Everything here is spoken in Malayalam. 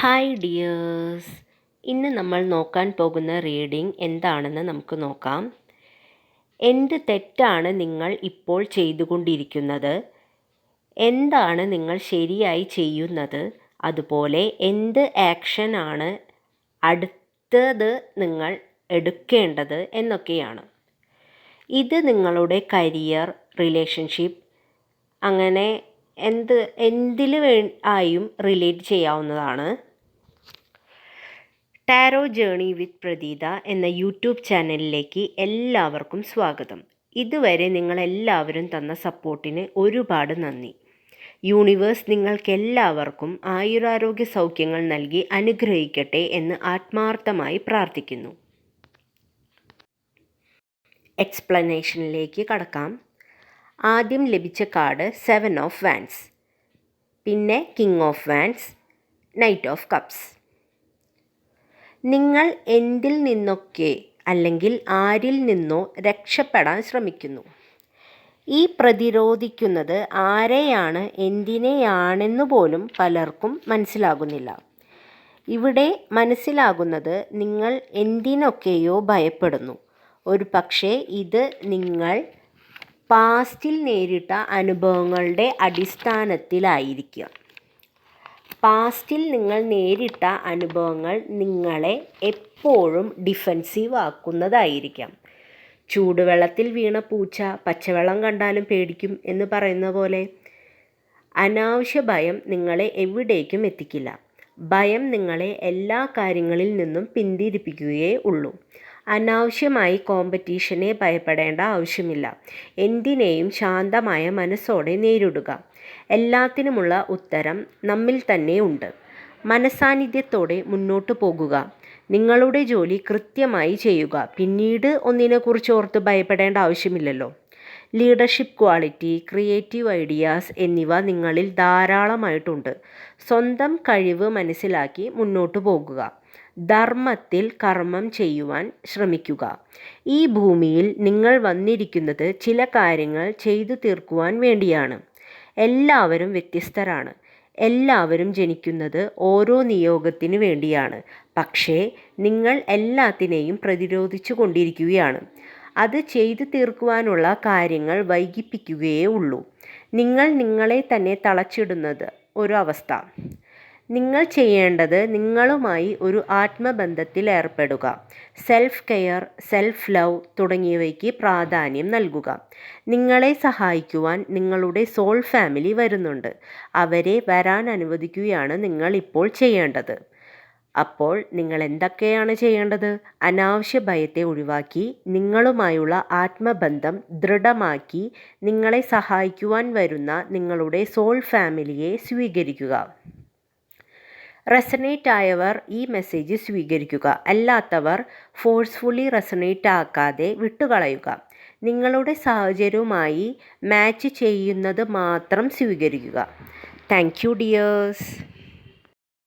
ഹായ് ഡിയേഴ്സ്, ഇന്ന് നമ്മൾ നോക്കാൻ പോകുന്ന റീഡിംഗ് എന്താണെന്ന് നമുക്ക് നോക്കാം. എന്ത് തെറ്റാണ് നിങ്ങൾ ഇപ്പോൾ ചെയ്തുകൊണ്ടിരിക്കുന്നത്? എന്താണ് നിങ്ങൾ ശരിയായി ചെയ്യുന്നത്? അതുപോലെ എന്ത് ആക്ഷനാണ് അടുത്തത് നിങ്ങൾ എടുക്കേണ്ടത് എന്നൊക്കെയാണ്. ഇത് നിങ്ങളുടെ കരിയർ, റിലേഷൻഷിപ്പ് അങ്ങനെ എന്തിൽ ആയും റിലേറ്റ് ചെയ്യാവുന്നതാണ്. ടാരോ ജേണി വിത്ത് പ്രതീത എന്ന യൂട്യൂബ് ചാനലിലേക്ക് എല്ലാവർക്കും സ്വാഗതം. ഇതുവരെ നിങ്ങളെല്ലാവരും തന്ന സപ്പോർട്ടിന് ഒരുപാട് നന്ദി. യൂണിവേഴ്സ് നിങ്ങൾക്കെല്ലാവർക്കും ആയുരാരോഗ്യ സൗഖ്യങ്ങൾ നൽകി അനുഗ്രഹിക്കട്ടെ എന്ന് ആത്മാർത്ഥമായി പ്രാർത്ഥിക്കുന്നു. എക്സ്പ്ലനേഷനിലേക്ക് കടക്കാം. ആദ്യം ലഭിച്ച കാർഡ് 7 ഓഫ് വാൻസ്, പിന്നെ king of wands, knight of cups. നിങ്ങൾ എന്തിൽ നിന്നൊക്കെ അല്ലെങ്കിൽ ആരിൽ നിന്നോ രക്ഷപ്പെടാൻ ശ്രമിക്കുന്നു. ഈ പ്രതിരോധിക്കുന്നത് ആരെയാണ്, എന്തിനെയാണെന്ന് പോലും പലർക്കും മനസ്സിലാകുന്നില്ല. ഇവിടെ മനസ്സിലാകുന്നത് നിങ്ങൾ എന്തിനൊക്കെയോ ഭയപ്പെടുന്നു. ഒരു പക്ഷേ ഇത് നിങ്ങൾ പാസ്റ്റിൽ നേരിട്ട അനുഭവങ്ങളുടെ അടിസ്ഥാനത്തിലായിരിക്കാം. പാസ്റ്റിൽ നിങ്ങൾ നേരിട്ട അനുഭവങ്ങൾ നിങ്ങളെ എപ്പോഴും ഡിഫെൻസീവ് ആക്കുന്നതായിരിക്കാം. ചൂടുവെള്ളത്തിൽ വീണ പൂച്ച പച്ചവെള്ളം കണ്ടാലും പേടിക്കും എന്ന് പറയുന്ന പോലെ അനാവശ്യ ഭയം നിങ്ങളെ എവിടേക്കും എത്തിക്കില്ല. ഭയം നിങ്ങളെ എല്ലാ കാര്യങ്ങളിൽ നിന്നും പിന്തിരിപ്പിക്കുകയേ ഉള്ളൂ. അനാവശ്യമായി കോമ്പറ്റീഷനെ ഭയപ്പെടേണ്ട ആവശ്യമില്ല. എന്തിനേയും ശാന്തമായ മനസ്സോടെ നേരിടുക. എല്ലാത്തിനുമുള്ള ഉത്തരം നമ്മിൽ തന്നെ ഉണ്ട്. മനസാന്നിധ്യത്തോടെ മുന്നോട്ട് പോകുക. നിങ്ങളുടെ ജോലി കൃത്യമായി ചെയ്യുക. പിന്നീട് ഒന്നിനെക്കുറിച്ച് ഓർത്ത് ഭയപ്പെടേണ്ട ആവശ്യമില്ലല്ലോ. ലീഡർഷിപ്പ് ക്വാളിറ്റി, ക്രിയേറ്റീവ് ഐഡിയാസ് എന്നിവ നിങ്ങളിൽ ധാരാളമായിട്ടുണ്ട്. സ്വന്തം കഴിവ് മനസ്സിലാക്കി മുന്നോട്ട് പോകുക. ധർമ്മത്തിൽ കർമ്മം ചെയ്യുവാൻ ശ്രമിക്കുക. ഈ ഭൂമിയിൽ നിങ്ങൾ വന്നിരിക്കുന്നത് ചില കാര്യങ്ങൾ ചെയ്തു തീർക്കുവാൻ വേണ്ടിയാണ്. എല്ലാവരും വ്യത്യസ്തരാണ്. എല്ലാവരും ജനിക്കുന്നത് ഓരോ നിയോഗത്തിന് വേണ്ടിയാണ്. പക്ഷേ നിങ്ങൾ എല്ലാത്തിനെയും പ്രതിരോധിച്ചു കൊണ്ടിരിക്കുകയാണ്. അത് ചെയ്തു തീർക്കുവാനുള്ള കാര്യങ്ങൾ വൈകിപ്പിക്കുകയേ ഉള്ളൂ. നിങ്ങൾ നിങ്ങളെ തന്നെ തളച്ചിടുന്നത് ഒരു അവസ്ഥ. നിങ്ങൾ ചെയ്യേണ്ടത് നിങ്ങളുമായി ഒരു ആത്മബന്ധത്തിൽ ഏർപ്പെടുക. സെൽഫ് കെയർ, സെൽഫ് ലവ് തുടങ്ങിയവയ്ക്ക് പ്രാധാന്യം നൽകുക. നിങ്ങളെ സഹായിക്കുവാൻ നിങ്ങളുടെ സോൾ ഫാമിലി വരുന്നുണ്ട്. അവരെ വരാൻ അനുവദിക്കുകയാണ് നിങ്ങൾ ഇപ്പോൾ ചെയ്യേണ്ടത്. അപ്പോൾ നിങ്ങൾ എന്തൊക്കെയാണ് ചെയ്യേണ്ടത്? അനാവശ്യ ഭയത്തെ ഒഴിവാക്കി നിങ്ങളുമായുള്ള ആത്മബന്ധം ദൃഢമാക്കി നിങ്ങളെ സഹായിക്കുവാൻ വരുന്ന നിങ്ങളുടെ സോൾ ഫാമിലിയെ സ്വീകരിക്കുക. റെസനേറ്റ് ആയവർ ഈ മെസ്സേജ് സ്വീകരിക്കുക. അല്ലാത്തവർ ഫോഴ്സ്ഫുള്ളി റെസനേറ്റ് ആക്കാതെ വിട്ടുകളയുക. നിങ്ങളുടെ സാഹചര്യവുമായി മാച്ച് ചെയ്യുന്നത് മാത്രം സ്വീകരിക്കുക. Thank you dears.